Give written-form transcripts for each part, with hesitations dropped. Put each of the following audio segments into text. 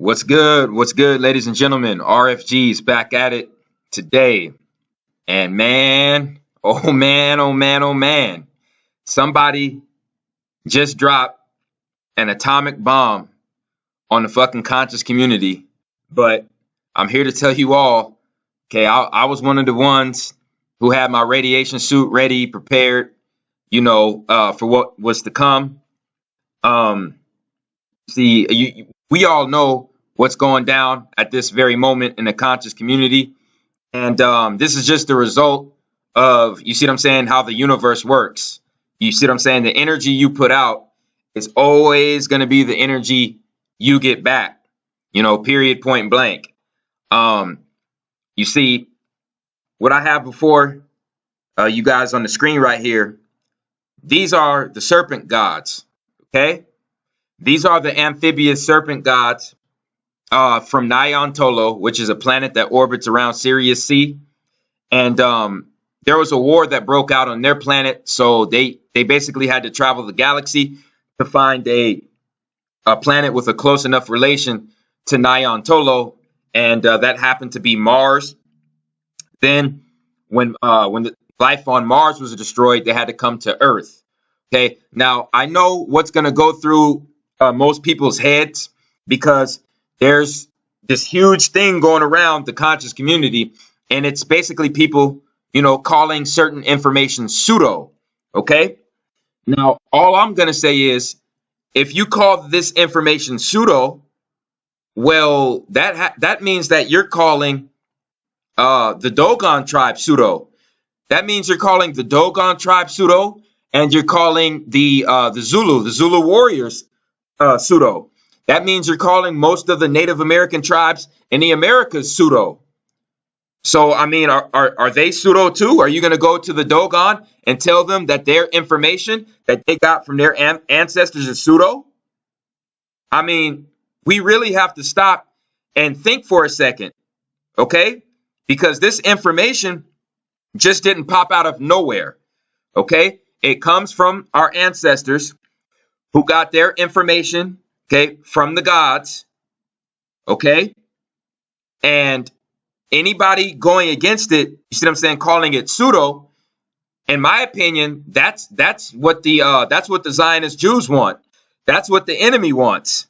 What's good? What's good, ladies and gentlemen? RFG's back at it today. And man, oh man, oh man, oh man. Somebody just dropped an atomic bomb on the fucking conscious community. But I'm here to tell you all, okay, I was one of the ones who had my radiation suit ready, prepared, for what was to come. We all know what's going down at this very moment in the conscious community. And this is just the result of, you see what I'm saying, how the universe works. You see what I'm saying? The energy you put out is always going to be the energy you get back, period, point blank. You see what I have before you guys on the screen right here. These are the serpent gods, okay? These are the amphibious serpent gods from Nyan Tolo, which is a planet that orbits around Sirius C. And there was a war that broke out on their planet, so they basically had to travel the galaxy to find a planet with a close enough relation to Nyan Tolo, and that happened to be Mars. Then when the life on Mars was destroyed, they had to come to Earth. Okay, now I know what's going to go through most people's heads, because there's this huge thing going around the conscious community, and it's basically people, calling certain information pseudo. Okay, now all I'm going to say is, if you call this information pseudo, well, that means that you're calling the Dogon tribe pseudo. That means you're calling the Dogon tribe pseudo, and you're calling the Zulu warriors pseudo. That means you're calling most of the Native American tribes in the Americas pseudo. So, I mean, are they pseudo too? Are you going to go to the Dogon and tell them that their information that they got from their ancestors is pseudo? I mean, we really have to stop and think for a second, okay? Because this information just didn't pop out of nowhere, okay? It comes from our ancestors who got their information, okay, from the gods, okay? And anybody going against it, you see what I'm saying, calling it pseudo, in my opinion, that's what the Zionist Jews want. That's what the enemy wants.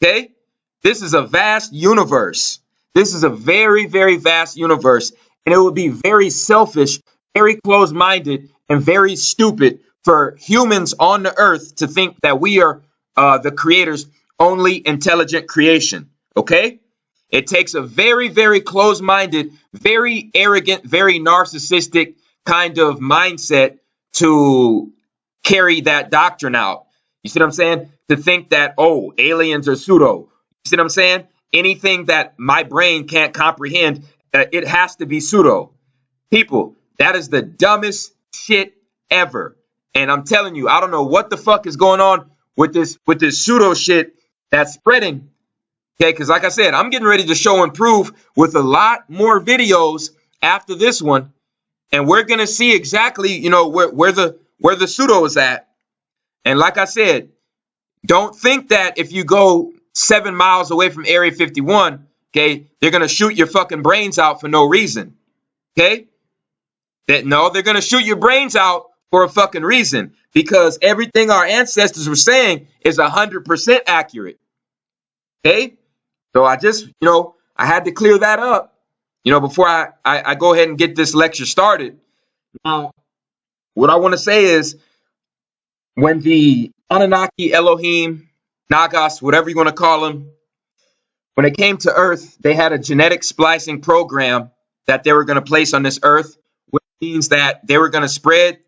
Okay? This is a vast universe. This is a very, very vast universe, and it would be very selfish, very closed-minded, and very stupid for humans on the earth to think that we are the creator's only intelligent creation. Okay? It takes a very, very closed-minded, very arrogant, very narcissistic kind of mindset to carry that doctrine out. You see what I'm saying? To think that, oh, aliens are pseudo. You see what I'm saying? Anything that my brain can't comprehend, it has to be pseudo. People, that is the dumbest shit ever. And I'm telling you, I don't know what the fuck is going on with this pseudo shit that's spreading. Okay, because like I said, I'm getting ready to show and prove with a lot more videos after this one, and we're gonna see exactly, where the pseudo is at. And like I said, don't think that if you go 7 miles away from Area 51, okay, they're gonna shoot your fucking brains out for no reason. Okay, no, they're gonna shoot your brains out for a fucking reason, because everything our ancestors were saying is 100% accurate. Okay. So I just, I had to clear that up, before I go ahead and get this lecture started. Now, what I want to say is, when the Anunnaki, Elohim, Nagas, whatever you want to call them, when it came to Earth, they had a genetic splicing program that they were going to place on this Earth, which means that they were going to spread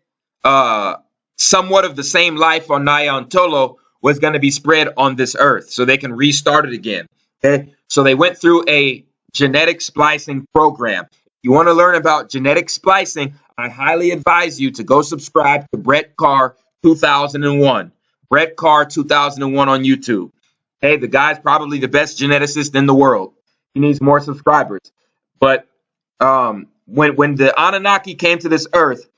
somewhat of the same life on Nyan Tolo was going to be spread on this Earth, so they can restart it again. Okay, so they went through a genetic splicing program. If you want to learn about genetic splicing, I highly advise you to go subscribe to Brett Carr 2001. Brett Carr 2001 on YouTube. Hey, the guy's probably the best geneticist in the world. He needs more subscribers. But when the Anunnaki came to this Earth,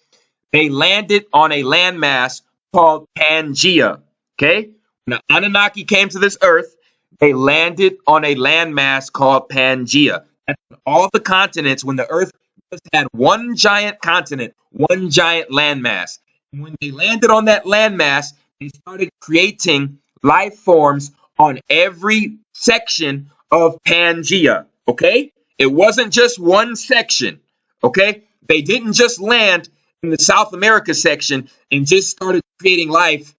they landed on a landmass called Pangea. Okay, when the Anunnaki came to this Earth, They landed on a landmass called Pangea. And all the continents, when the Earth just had one giant continent, one giant landmass. And when they landed on that landmass, they started creating life forms on every section of Pangea. Okay? It wasn't just one section. Okay? They didn't just land in the South America section and just started creating life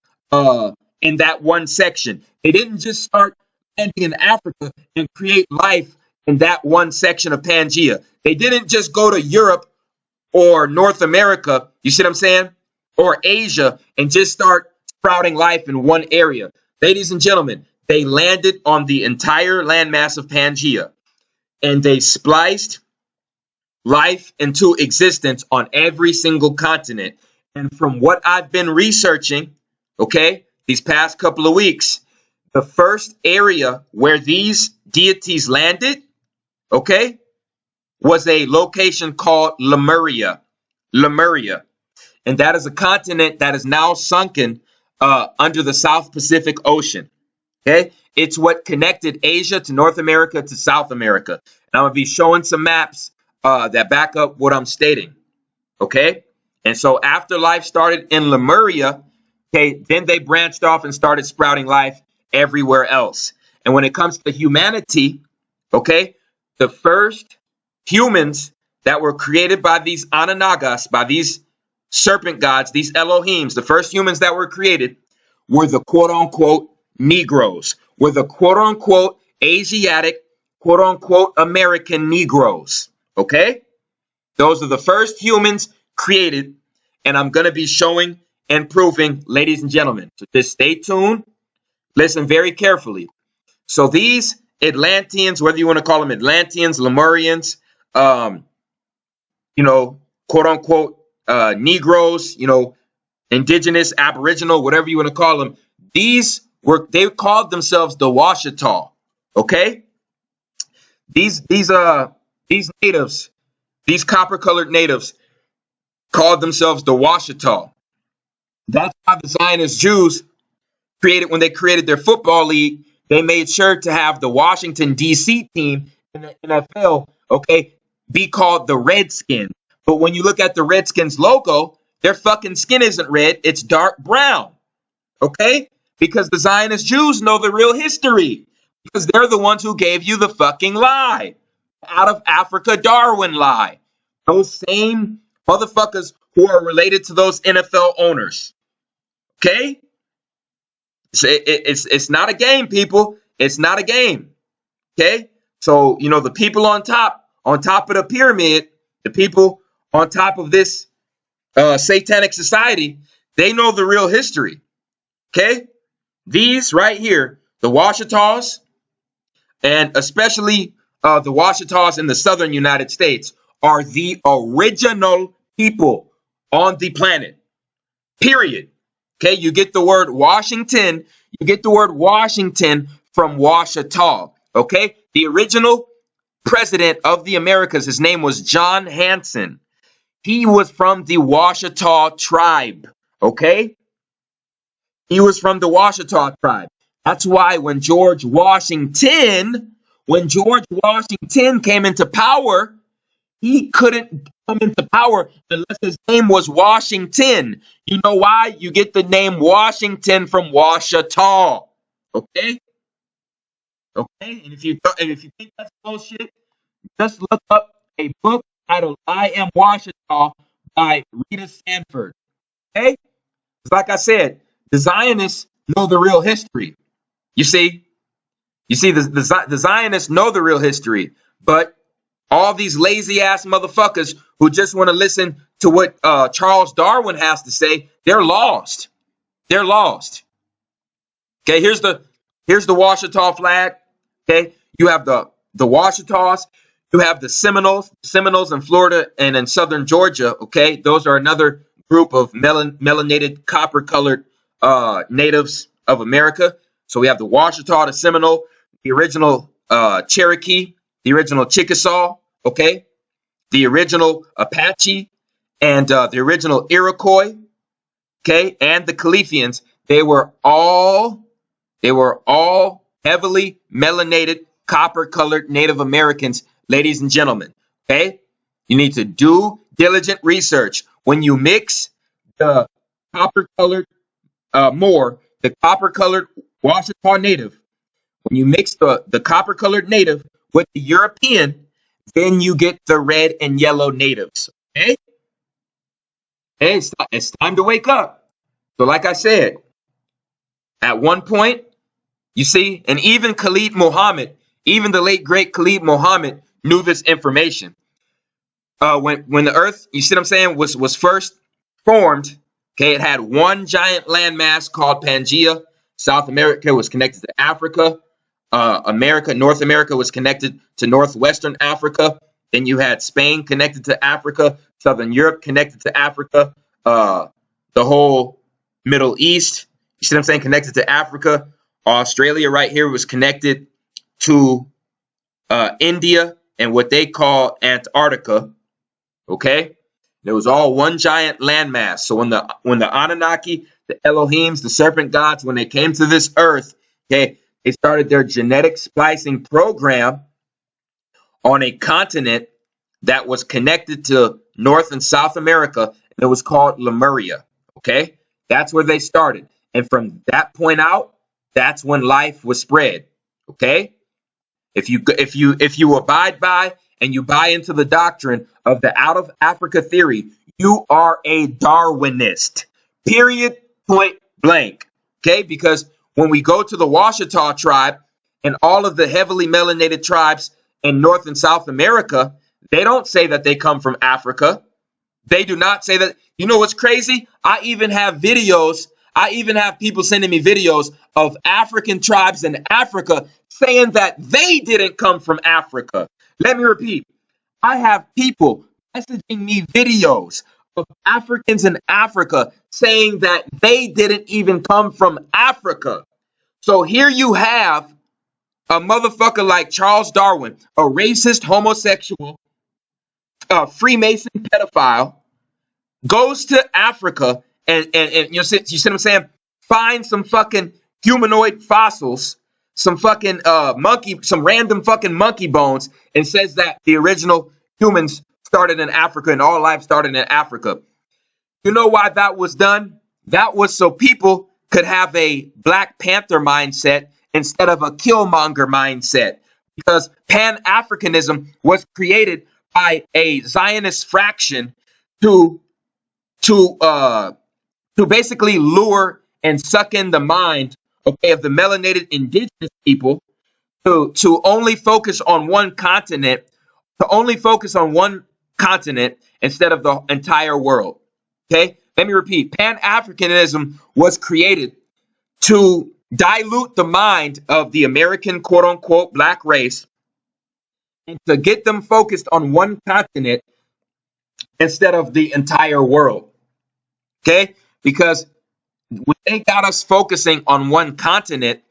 in that one section. They didn't just start landing in Africa and create life in that one section of Pangea. They didn't just go to Europe or North America, you see what I'm saying? Or Asia and just start sprouting life in one area. Ladies and gentlemen, they landed on the entire landmass of Pangea and they spliced life into existence on every single continent. And from what I've been researching, okay, these past couple of weeks, the first area where these deities landed, okay, was a location called Lemuria. Lemuria. And that is a continent that is now sunken under the South Pacific Ocean. Okay, it's what connected Asia to North America to South America. And I'm going to be showing some maps that back up what I'm stating. Okay, and so after life started in Lemuria, okay, then they branched off and started sprouting life everywhere else. And when it comes to humanity, okay, the first humans that were created by these Ananagas, by these serpent gods, these Elohims, the first humans that were created were the quote unquote Negroes, were the quote unquote Asiatic, quote unquote American Negroes. Okay, those are the first humans created, and I'm going to be showing and proving, ladies and gentlemen. So just stay tuned, listen very carefully. So these Atlanteans, whether you want to call them Atlanteans, Lemurians, quote unquote Negroes, indigenous, aboriginal, whatever you want to call them, they called themselves the Washitaw. Okay, these natives, these copper-colored natives, called themselves the Washitaw. That's why the Zionist Jews when they created their football league, they made sure to have the Washington, D.C. team in the NFL, okay, be called the Redskins. But when you look at the Redskins logo, their fucking skin isn't red, it's dark brown, okay? Because the Zionist Jews know the real history, because they're the ones who gave you the fucking lie. Out of Africa Darwin lie. Those same motherfuckers who are related to those NFL owners. Okay? It's not a game, people. It's not a game. Okay? So, the people on top of the pyramid, the people on top of this satanic society, they know the real history. Okay? These right here, the Washitaws, and especially the Washitaws in the southern United States, are the original people on the planet. Period. Okay, you get the word Washington. You get the word Washington from Washita. Okay, the original president of the Americas, his name was John Hanson. He was from the Washita tribe. Okay, he was from the Washita tribe. That's why when George Washington came into power, he couldn't come into power unless his name was Washington. You know why? You get the name Washington from Washita. Okay? Okay? And if you think that's bullshit, just look up a book titled I Am Washita by Rita Sanford. Okay? Like I said, the Zionists know the real history. You see, the Zionists know the real history, but all these lazy ass motherfuckers who just want to listen to what Charles Darwin has to say, they're lost. They're lost. Okay, here's the Washita flag. Okay, you have the Washitaws. You have the Seminoles in Florida and in southern Georgia. Okay, those are another group of melanated, copper-colored natives of America. So we have the Washita, the Seminole, the original Cherokee, the original Chickasaw, okay, the original Apache, and the original Iroquois, okay, and the Califians. They were all heavily melanated, copper-colored Native Americans, ladies and gentlemen. Okay? You need to do diligent research. When you mix the copper-colored the copper-colored Washita Native, when you mix the copper-colored Native with the European, then you get the red and yellow natives. Okay? Hey, it's time to wake up. So like I said, at one point, you see, and even Khalid Muhammad, even the late great Khalid Muhammad knew this information. When the Earth, you see what I'm saying, was first formed, okay, it had one giant landmass called Pangea. South America was connected to Africa. North America was connected to northwestern Africa. Then you had Spain connected to Africa, Southern Europe connected to Africa, the whole Middle East, you see what I'm saying, connected to Africa. Australia right here was connected to India and what they call Antarctica. Okay, it was all one giant landmass. So when the Anunnaki, the Elohims, the serpent gods, when they came to this earth, okay, they started their genetic splicing program on a continent that was connected to North and South America, and it was called Lemuria. Okay, that's where they started, and from that point out, that's when life was spread. Okay, if you abide by and you buy into the doctrine of the out of Africa theory, you are a Darwinist. Period. Point blank. Okay, because when we go to the Washita tribe and all of the heavily melanated tribes in North and South America, they don't say that they come from Africa. They do not say that. You know what's crazy? I even have videos. I even have people sending me videos of African tribes in Africa saying that they didn't come from Africa. Let me repeat. I have people messaging me videos of Africans in Africa saying that they didn't even come from Africa. So here you have a motherfucker like Charles Darwin, a racist, homosexual, Freemason pedophile, goes to Africa and you see what I'm saying? Find some fucking humanoid fossils, some fucking some random fucking monkey bones, and says that the original humans started in Africa and all life started in Africa. You know why that was done? That was so people could have a Black Panther mindset instead of a Killmonger mindset. Because Pan-Africanism was created by a Zionist fraction to basically lure and suck in the mind, okay, of the melanated indigenous people to only focus on one continent, instead of the entire world. Okay, let me repeat. Pan-Africanism was created to dilute the mind of the American quote-unquote black race and to get them focused on one continent instead of the entire world. Okay, because when they got us focusing on one continent,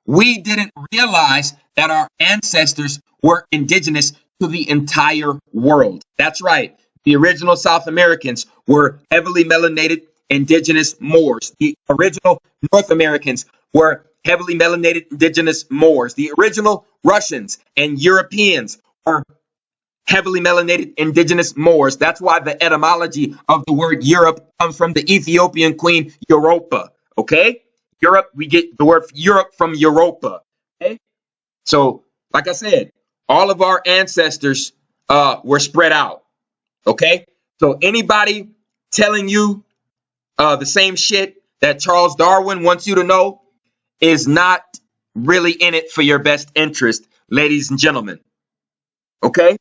we didn't realize that our ancestors were indigenous to the entire world. That's right. The original South Americans were heavily melanated indigenous Moors. The original North Americans were heavily melanated indigenous Moors. The original Russians and Europeans were heavily melanated indigenous Moors. That's why the etymology of the word Europe comes from the Ethiopian queen Europa. Okay? Europe, we get the word Europe from Europa. Okay? So, like I said, all of our ancestors were spread out. Okay? So anybody telling you the same shit that Charles Darwin wants you to know is not really in it for your best interest, ladies and gentlemen. Okay?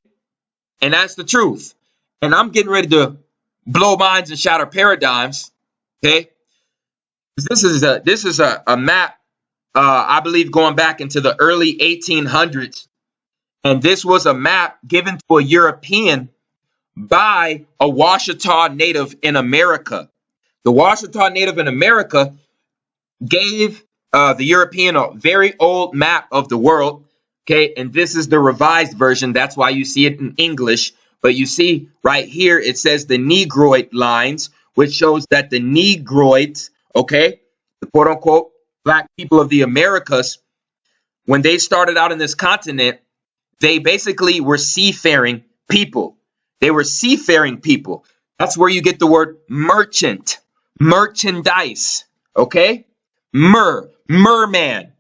And that's the truth. And I'm getting ready to blow minds and shatter paradigms. Okay? This is a map, I believe, going back into the early 1800s. And this was a map given to a European by a Washita native in America. The Washita native in America gave the European a very old map of the world. Okay, and this is the revised version. That's why you see it in English. But you see right here, it says the Negroid lines, which shows that the Negroids, okay, the quote unquote black people of the Americas, when they started out in this continent, they basically were seafaring people. They were seafaring people. That's where you get the word merchant, merchandise, okay? Merman,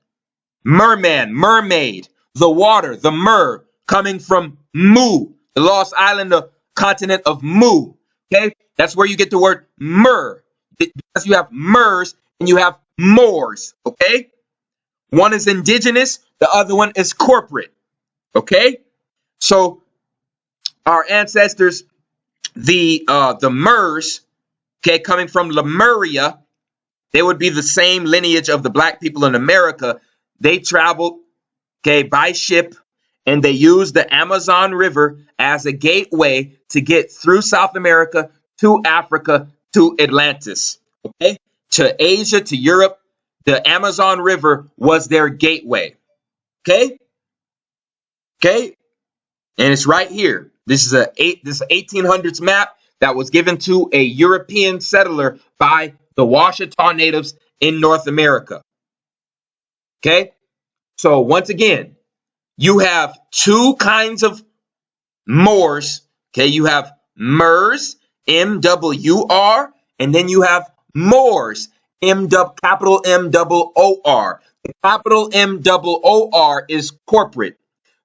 mermaid, the water, the Mur, coming from Mu, the lost island, the continent of Mu, okay? That's where you get the word Mur, because you have Murs and you have Moors, okay? One is indigenous, the other one is corporate, okay? So our ancestors, the Murs, okay, coming from Lemuria, they would be the same lineage of the black people in America. They traveled, okay, by ship, and they used the Amazon River as a gateway to get through South America to Africa to Atlantis, okay, to Asia, to Europe. The Amazon River was their gateway, okay, okay, and it's right here. This is this 1800s map that was given to a European settler by the Washita natives in North America. Okay, so once again, you have two kinds of Moors. Okay, you have Murs, M-W-R, and then you have Moors, capital M-O-O-R. The capital M-O-O-R is corporate.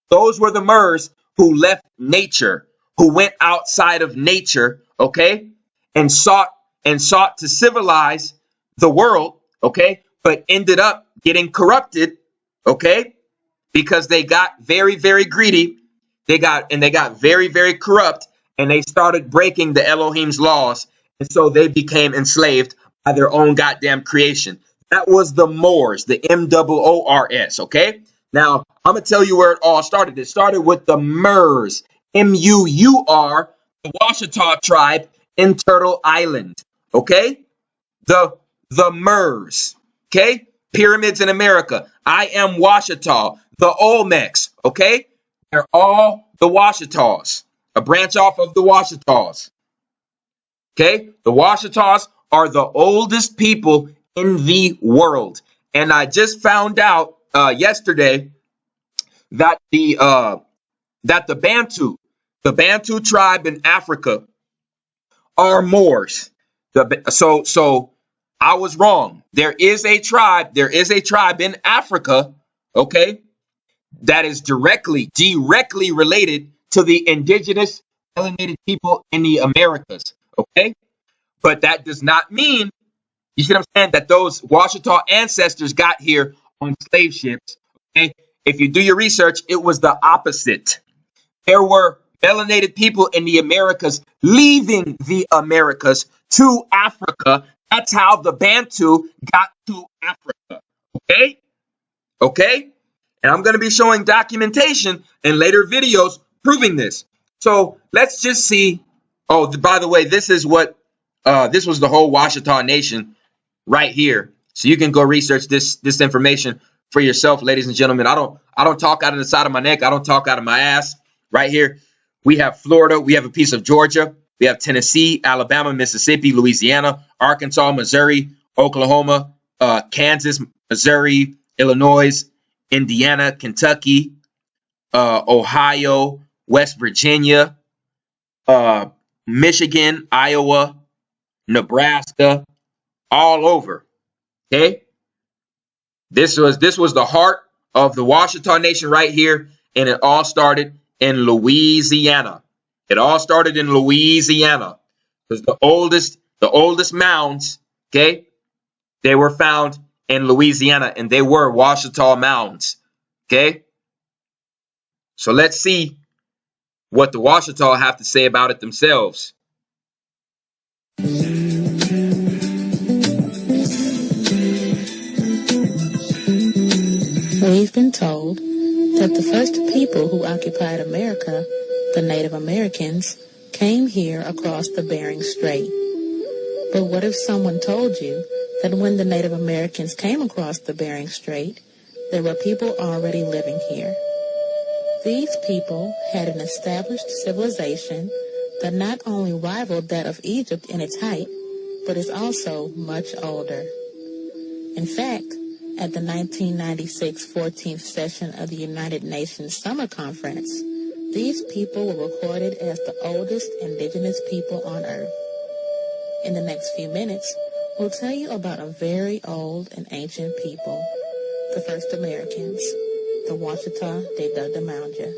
Those were the Murs who left nature, who went outside of nature, okay, and sought to civilize the world, okay, but ended up getting corrupted, okay, because they got very, very greedy. They got very, very corrupt, and they started breaking the Elohim's laws, and so they became enslaved by their own goddamn creation. That was the Moors, the M-O-O-R-S, okay? Now, I'm going to tell you where it all started. It started with the Murs, M-U-U-R, the Washita tribe in Turtle Island, okay? The Murs, okay? Pyramids in America. I am Washita, the Olmecs, okay? They're all the Washitaws, a branch off of the Washitaws, okay? The Washitaws are the oldest people in the world. And I just found out yesterday that the Bantu tribe in Africa are Moors. So I was wrong. There is a tribe in Africa, okay, that is directly related to the indigenous melanated people in the Americas, okay? But that does not mean, you see what I'm saying, that those Washita ancestors got here on slave ships, okay? If you do your research, it was the opposite. There were melanated people in the Americas leaving the Americas to Africa. That's how the Bantu got to Africa, okay? Okay? And I'm going to be showing documentation in later videos proving this. So let's just see. Oh, by the way, this is what, this was the whole Washita Nation right here. So you can go research this information for yourself, ladies and gentlemen. I don't talk out of the side of my neck. I don't talk out of my ass. Right here, we have Florida. We have a piece of Georgia. We have Tennessee, Alabama, Mississippi, Louisiana, Arkansas, Missouri, Oklahoma, Kansas, Missouri, Illinois, Indiana, Kentucky, Ohio, West Virginia, Michigan, Iowa, Nebraska, all over. Okay, this was the heart of the Washita Nation right here, and it all started in Louisiana. It all started in Louisiana because the oldest mounds, okay, they were found in Louisiana, and they were Washita mounds. Okay, so let's see what the Washita have to say about it themselves. We've been told that the first people who occupied America, the Native Americans, came here across the Bering Strait. But what if someone told you that when the Native Americans came across the Bering Strait, there were people already living here? These people had an established civilization that not only rivaled that of Egypt in its height, but is also much older. In fact, At the 1996 14th session of the United Nations Summer Conference, these people were recorded as the oldest indigenous people on Earth. In the next few minutes, we'll tell you about a very old and ancient people, the first Americans, the Washita de Mounja.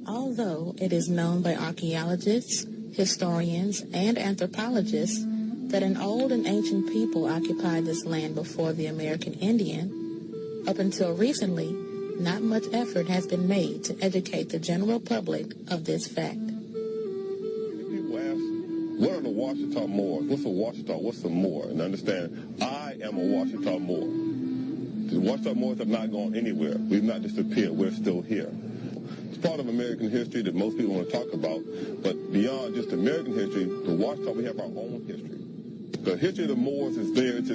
Although it is known by archaeologists, historians, and anthropologists that an old and ancient people occupied this land before the American Indian, up until recently, not much effort has been made to educate the general public of this fact. People ask, what are the Washita Moors? What's a Washita? What's a Moor? And understand, I am a Washita Moor. The Washita Moors have not gone anywhere. We've not disappeared. We're still here. It's part of American history that most people want to talk about, but beyond just American history, the Washita, we have our own history. The history of the Moors is there. It's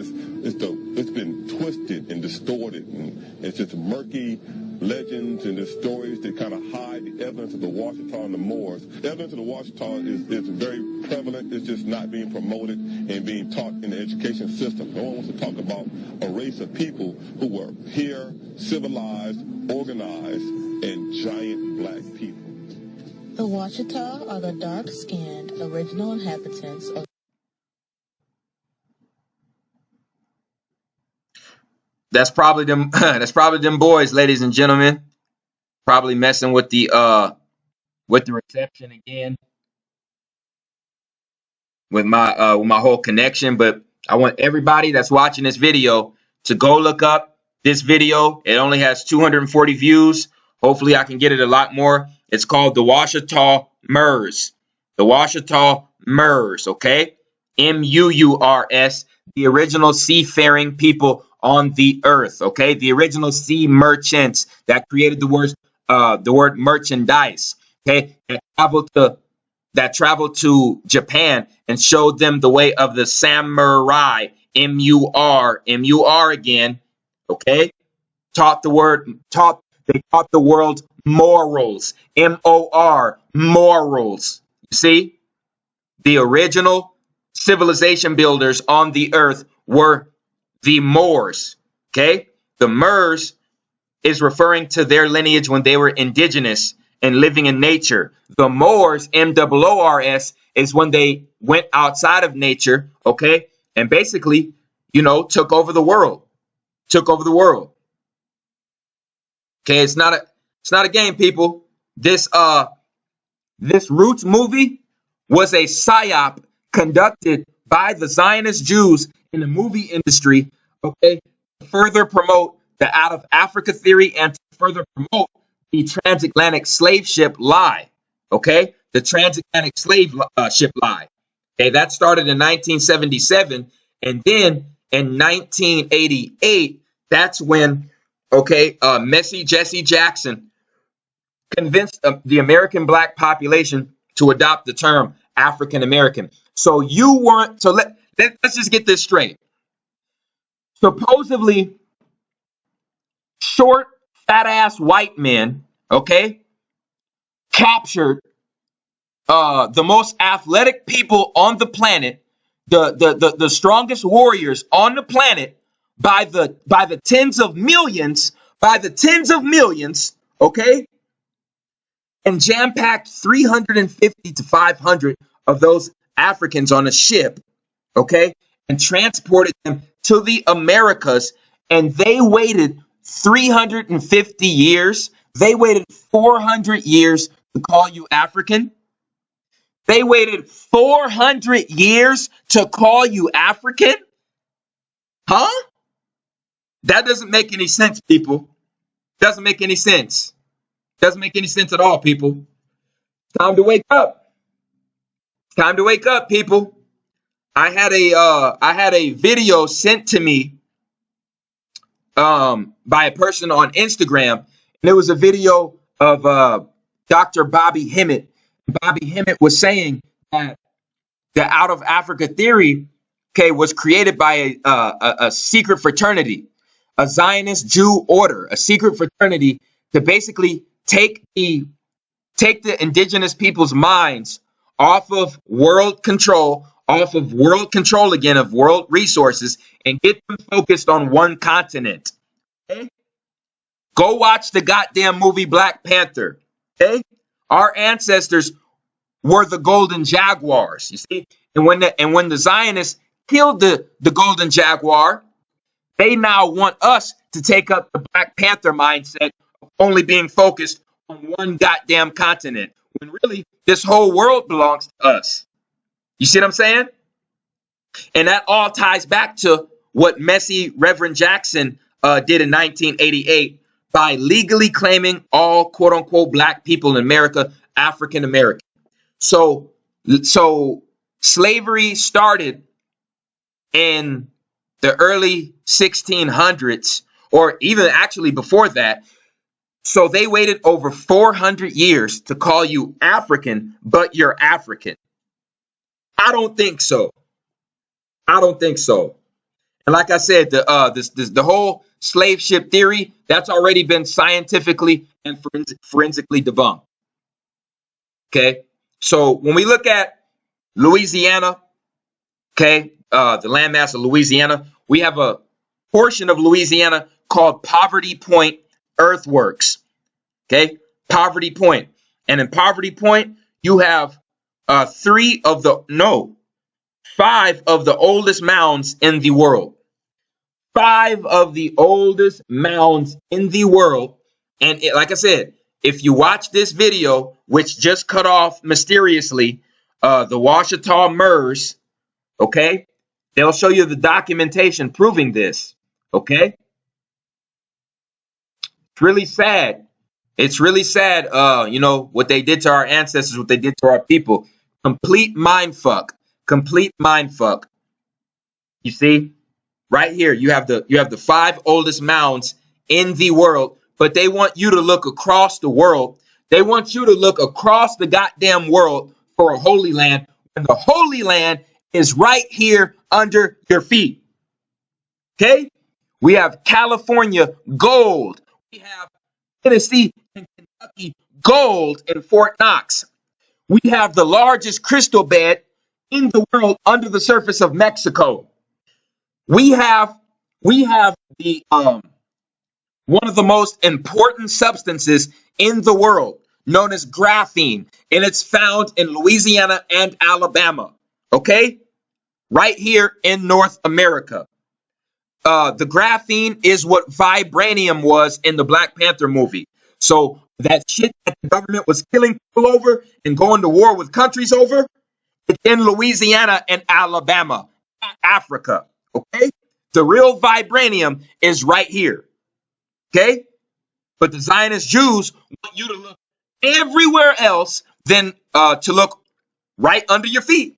been twisted and distorted, and it's just murky legends and the stories that kind of hide the evidence of the Washita and the Moors. The evidence of the Washita is very prevalent. It's just not being promoted and being taught in the education system. No one wants to talk about a race of people who were here, civilized, organized, and giant black people. The Washita are the dark-skinned original inhabitants of That's probably them. That's probably them boys, ladies and gentlemen. Probably messing with the reception again, with my whole connection. But I want everybody that's watching this video to go look up this video. It only has 240 views. Hopefully, I can get it a lot more. It's called the Washita Murs. The Washita Murs. Okay, Murs. The original seafaring people on the earth, okay? The original sea merchants that created the word merchandise, okay? That traveled to Japan and showed them the way of the samurai, M-U-R again, okay? They taught the world morals, M-O-R, morals. You see? The original civilization builders on the earth were the Moors, okay? The Murs is referring to their lineage when they were indigenous and living in nature. The Moors, M-O-O-R-S, is when they went outside of nature, okay? And basically, took over the world. Okay, it's not a game, people. This Roots movie was a psyop conducted by the Zionist Jews in the movie industry, okay, to further promote the out of Africa theory and to further promote the transatlantic slave ship lie, okay, the transatlantic slave ship lie. Okay, that started in 1977, and then in 1988, that's when, Messy Jesse Jackson convinced the American black population to adopt the term African American. So let's just get this straight. Supposedly, short, fat-ass white men, okay, captured the most athletic people on the planet, the strongest warriors on the planet by the tens of millions, okay, and jam-packed 350 to 500 of those Africans on a ship, okay, and transported them to the Americas, and they waited 350 years. They waited 400 years to call you African. They waited 400 years to call you African? Huh? That doesn't make any sense, people. Doesn't make any sense. Doesn't make any sense at all, people. Time to wake up. Time to wake up, people. I had a video sent to me by a person on Instagram, and it was a video of Dr. Bobby Hemmett. Bobby Hemmett was saying that the out of Africa theory, was created by a secret fraternity, a Zionist Jew order, a secret fraternity to basically take the indigenous people's minds off of world control, off of world control again, of world resources, and get them focused on one continent. Okay? Go watch the goddamn movie Black Panther. Okay? Our ancestors were the golden jaguars, you see? And when the Zionists killed the golden jaguar, they now want us to take up the Black Panther mindset of only being focused on one goddamn continent, when really this whole world belongs to us. You see what I'm saying? And that all ties back to what messy Reverend Jackson did in 1988 by legally claiming all quote unquote black people in America African American. So slavery started in the early 1600s, or even actually before that. So they waited over 400 years to call you African, but you're African. I don't think so. I don't think so. And like I said, the whole slave ship theory, that's already been scientifically and forensically debunked. Okay. So when we look at Louisiana, okay, the landmass of Louisiana, we have a portion of Louisiana called Poverty Point Earthworks. Okay, Poverty Point. And in Poverty Point, you have 5 of the oldest mounds in the world. 5 of the oldest mounds in the world. And like I said, if you watch this video, which just cut off mysteriously, the Washita Murs, okay, they'll show you the documentation proving this, okay? It's really sad. It's really sad, what they did to our ancestors, what they did to our people. Complete mind fuck. Complete mind fuck. You see? Right here, you have the 5 oldest mounds in the world, but they want you to look across the world. They want you to look across the goddamn world for a holy land, and the holy land is right here under your feet. Okay? We have California gold. We have Tennessee and Kentucky gold in Fort Knox. We have the largest crystal bed in the world under the surface of Mexico. We have the one of the most important substances in the world, known as graphene, and it's found in Louisiana and Alabama. Okay, right here in North America. The graphene is what vibranium was in the Black Panther movie. So that shit that the government was killing people over and going to war with countries over, it's in Louisiana and Alabama, Africa. Okay? The real vibranium is right here. Okay? But the Zionist Jews want you to look everywhere else than to look right under your feet.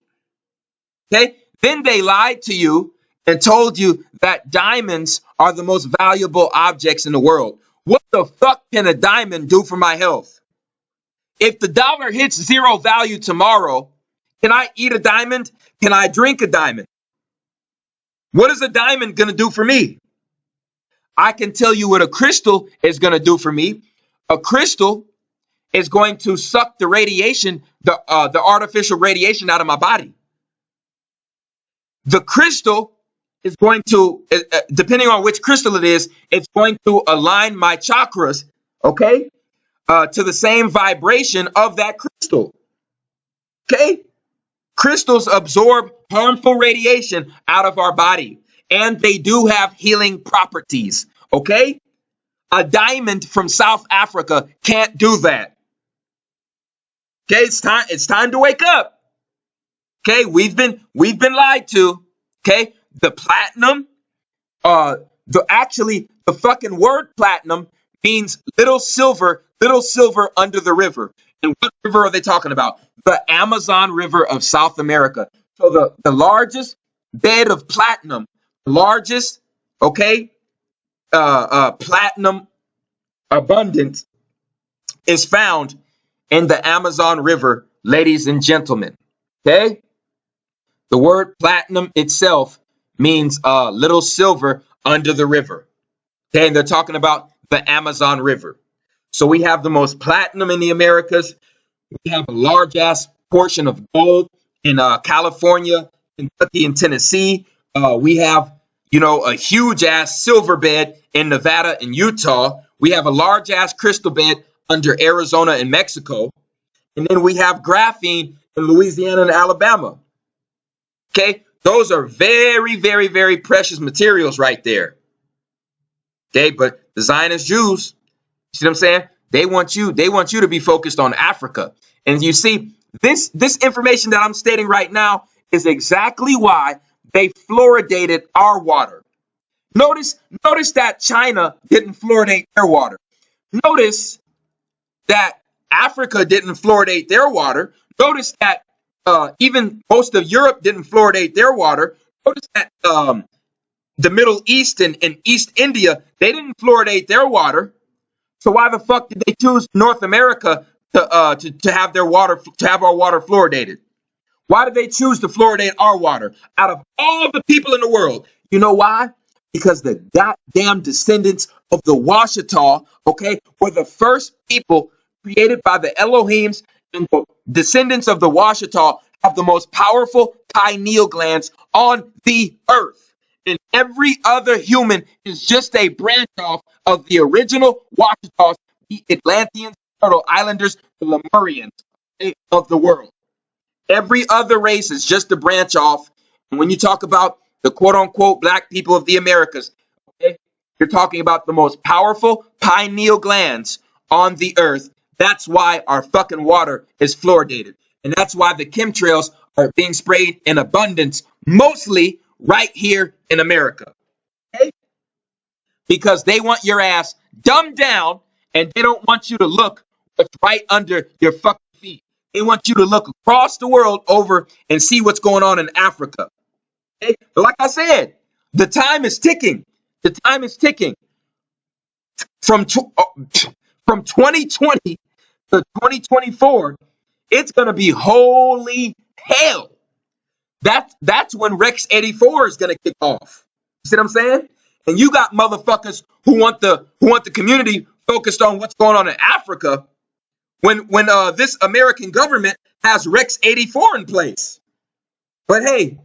Okay? Then they lied to you and told you that diamonds are the most valuable objects in the world. What the fuck can a diamond do for my health? If the dollar hits zero value tomorrow, can I eat a diamond? Can I drink a diamond? What is a diamond going to do for me? I can tell you what a crystal is going to do for me. A crystal is going to suck the radiation, the artificial radiation out of my body. The crystal is going to, depending on which crystal it is, it's going to align my chakras, okay, to the same vibration of that crystal. Okay? Crystals absorb harmful radiation out of our body, and they do have healing properties. Okay? A diamond from South Africa can't do that. Okay, it's time to wake up. Okay, we've been lied to. Okay, the platinum, the fucking word platinum means little silver under the river. And what river are they talking about? The Amazon River of South America. So the largest bed of platinum, largest, okay, platinum abundance is found in the Amazon River, ladies and gentlemen. Okay? The word platinum itself means little silver under the river. Okay, and they're talking about the Amazon River. So we have the most platinum in the Americas. We have a large ass portion of gold in California Kentucky and Tennessee. We have, a huge ass silver bed in Nevada and Utah. We have a large ass crystal bed under Arizona and Mexico. And then we have graphene in Louisiana and Alabama. Okay. Those are very, very, very precious materials right there. Okay. But the Zionist Jews, you see what I'm saying? They want you to be focused on Africa. And you see, this information that I'm stating right now is exactly why they fluoridated our water. Notice that China didn't fluoridate their water. Notice that Africa didn't fluoridate their water. Notice that even most of Europe didn't fluoridate their water. Notice that the Middle East and East India, they didn't fluoridate their water. So why the fuck did they choose North America to have their water, to have our water fluoridated? Why did they choose to fluoridate our water out of all the people in the world? You know why? Because the goddamn descendants of the Washitaw, okay, were the first people created by the Elohims, and the descendants of the Washitaw have the most powerful pineal glands on the earth. And every other human is just a branch off of the original Washitaws, the Atlanteans, Turtle Islanders, the Lemurians of the world. Every other race is just a branch off. And when you talk about the quote unquote black people of the Americas, okay, you're talking about the most powerful pineal glands on the earth. That's why our fucking water is fluoridated. And that's why the chemtrails are being sprayed in abundance, mostly right here in America. Okay? Because they want your ass dumbed down and they don't want you to look what's right under your fucking feet. They want you to look across the world over and see what's going on in Africa. Okay? But like I said, the time is ticking. The time is ticking. From 2020 to 2024, it's going to be holy hell. That's when Rex 84 is going to kick off. You see what I'm saying? And you got motherfuckers who want the community focused on what's going on in Africa when this American government has Rex 84 in place. But hey,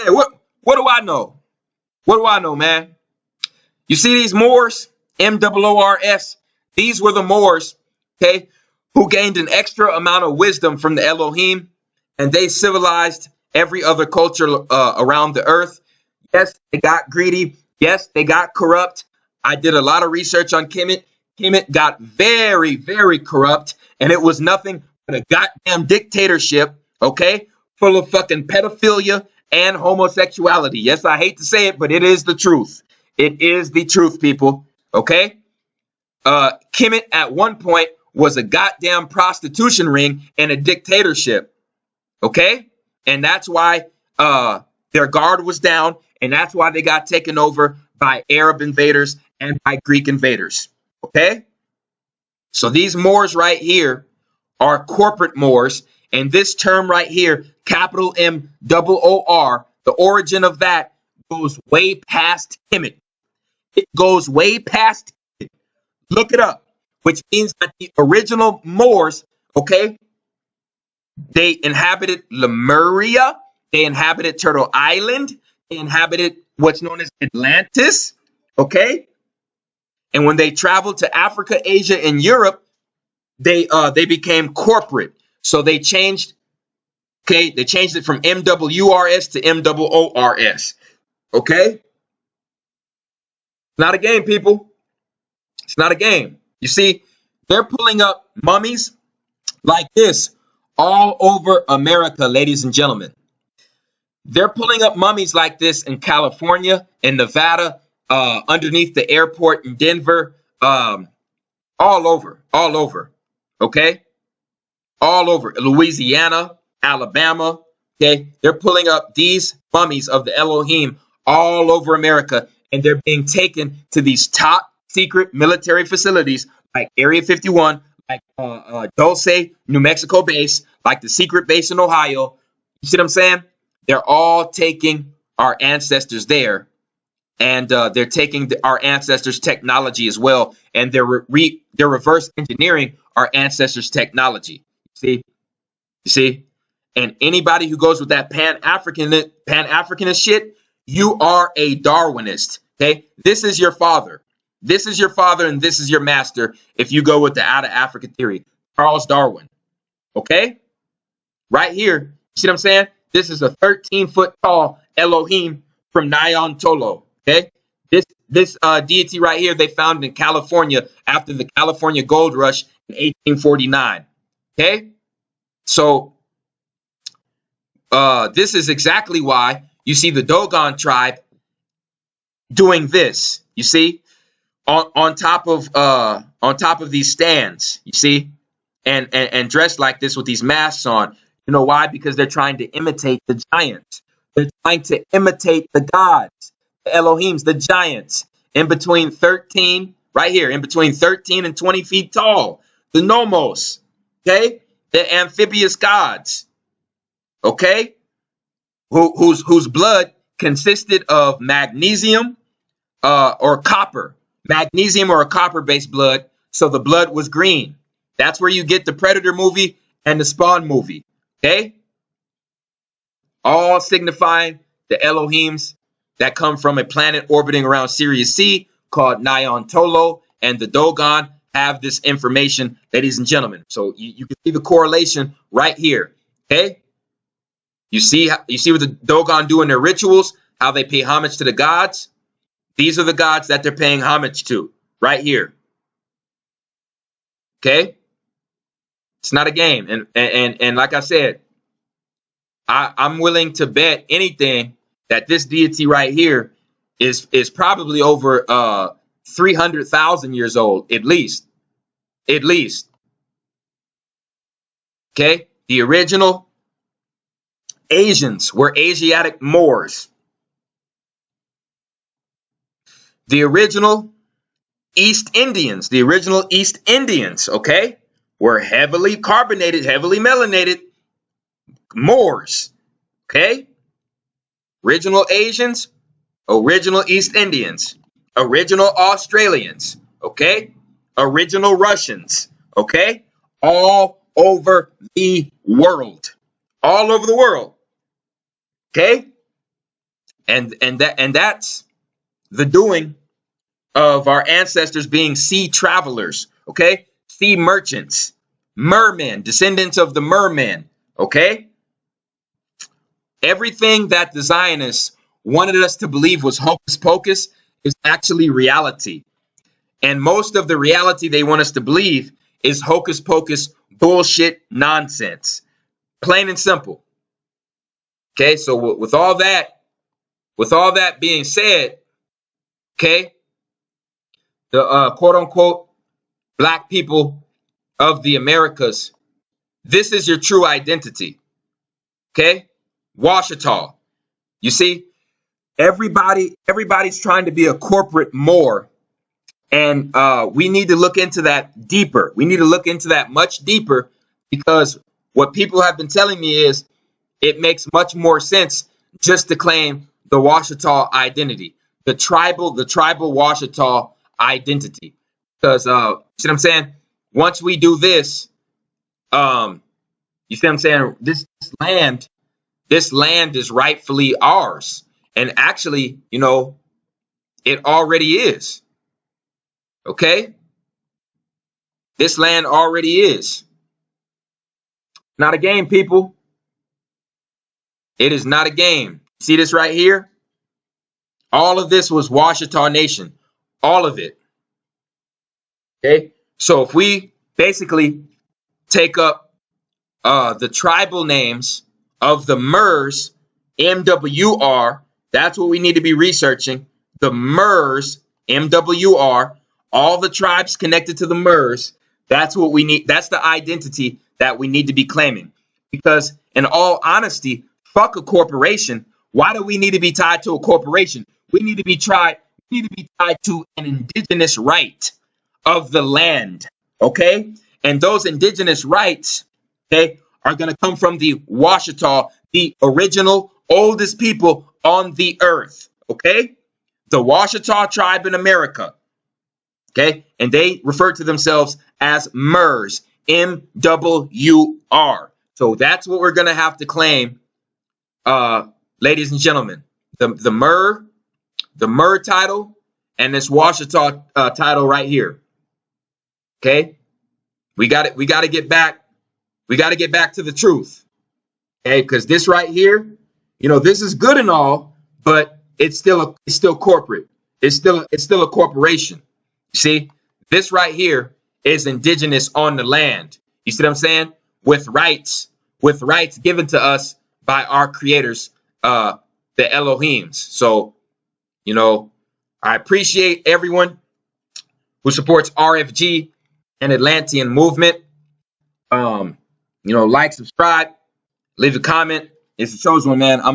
what do I know? What do I know, man? You see these Moors, Moors, these were the Moors, okay, who gained an extra amount of wisdom from the Elohim, and they civilized every other culture around the earth. Yes, they got greedy. Yes, they got corrupt. I did a lot of research on Kemet. Kemet got very, very corrupt, and it was nothing but a goddamn dictatorship, okay, full of fucking pedophilia and homosexuality. Yes, I hate to say it, but it is the truth. It is the truth, people, okay? Kemet at one point was a goddamn prostitution ring and a dictatorship, okay? And that's why their guard was down, and that's why they got taken over by Arab invaders and by Greek invaders, okay? So these Moors right here are corporate Moors, and this term right here, capital M-O-O-R, the origin of that goes way past Kemet. It goes way past Kemet. Look it up, which means that the original Moors, okay, they inhabited Lemuria, they inhabited Turtle Island, they inhabited what's known as Atlantis, okay? And when they traveled to Africa, Asia, and Europe, they became corporate. So they changed, okay? They changed it from M-W-R-S to M-O-O-R-S, okay? It's not a game, people. It's not a game. You see, they're pulling up mummies like this all over America, ladies and gentlemen. They're pulling up mummies like this in California, in Nevada, underneath the airport in Denver, all over, okay? All over, Louisiana, Alabama, okay? They're pulling up these mummies of the Elohim all over America, and they're being taken to these top secret military facilities like Area 51, like Dulce, New Mexico base, like the secret base in Ohio. You see what I'm saying? They're all taking our ancestors there, and they're taking our ancestors' technology as well, and they're reverse engineering our ancestors' technology. You see? And anybody who goes with that Pan-Africanist shit, you are a Darwinist. Okay, this is your father. This is your father, and this is your master. If you go with the out of Africa theory, Charles Darwin. Okay, right here. See what I'm saying? This is a 13-foot tall Elohim from Nyan Tolo. Okay, this deity right here they found in California after the California Gold Rush in 1849. Okay, so this is exactly why you see the Dogon tribe doing this. You see, on top of these stands. You see, and dressed like this with these masks on. You know why? Because they're trying to imitate the giants. They're trying to imitate the gods, the Elohims, the giants, in between 13, right here, in between 13 and 20 feet tall. The Nomos, okay? The amphibious gods, okay? Whose blood consisted of magnesium or copper. Magnesium or a copper-based blood, so the blood was green. That's where you get the Predator movie and the Spawn movie, okay? All signifying the Elohims that come from a planet orbiting around Sirius C called Nyan Tolo, and the Dogon have this information, ladies and gentlemen. So you can see the correlation right here, okay? You see what the Dogon do in their rituals, how they pay homage to the gods? These are the gods that they're paying homage to right here, okay? It's not a game, and like I said, I'm willing to bet anything that this deity right here is probably over 300,000 years old, at least. Okay, the original Asians were Asiatic Moors. The original East Indians, okay, were heavily carbonated, heavily melanated Moors. Okay, original Asians, original East Indians, original Australians, okay, original Russians, okay, all over the world, okay, and that's the doing of our ancestors being sea travelers, okay, sea merchants, mermen, descendants of the mermen, okay. Everything that the Zionists wanted us to believe was hocus pocus is actually reality. And most of the reality they want us to believe is hocus pocus bullshit nonsense. Plain and simple. Okay, so with all that being said, okay, the quote unquote black people of the Americas, this is your true identity. Okay? Washitaw. You see, everybody's trying to be a corporate Moor, and we need to look into that deeper. We need to look into that much deeper, because what people have been telling me is it makes much more sense just to claim the Washitaw identity, the tribal Washitaw identity. Because see what I'm saying? Once we do this, you see what I'm saying? This land is rightfully ours. And actually, you know, it already is. Okay? This land already is. Not a game, people. It is not a game. See this right here? All of this was Washita Nation. All of it. Okay? So if we basically take up the tribal names of the Murs, MWR, that's what we need to be researching. The Murs, MWR, all the tribes connected to the Murs, that's what we need. That's the identity that we need to be claiming. Because in all honesty, fuck a corporation. Why do we need to be tied to a corporation? We need to be tied to an indigenous right of the land. Okay? And those indigenous rights, okay, are going to come from the Washita, the original oldest people on the earth. Okay? The Washita tribe in America. Okay? And they refer to themselves as Murs, MWR. So that's what we're gonna have to claim, ladies and gentlemen. The Mur title and this Washita title right here. Okay, we got it. We got to get back. We got to get back to the truth. Okay, because this right here, this is good and all, but it's still corporate. It's still a corporation. See, this right here is indigenous on the land. You see what I'm saying? With rights given to us by our creators, the Elohims. So, I appreciate everyone who supports RFG and Atlantean movement. Like, subscribe, leave a comment. It's a chosen one, man. I'm